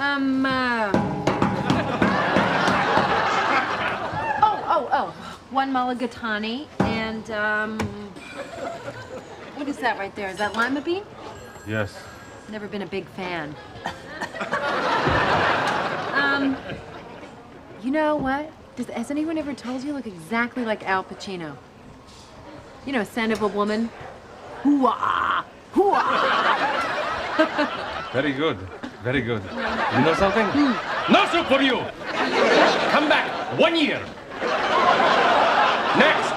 Um, uh... Oh. One mulligatawny and, what is that right there? Is that lima bean? Yes. Never been a big fan. You know what? Has anyone ever told you look exactly like Al Pacino? You know, Scent of a Woman? Hoo-ah! Hoo-ah! Very good. Very good. You know something? No soup for you! Come back 1 year. Next!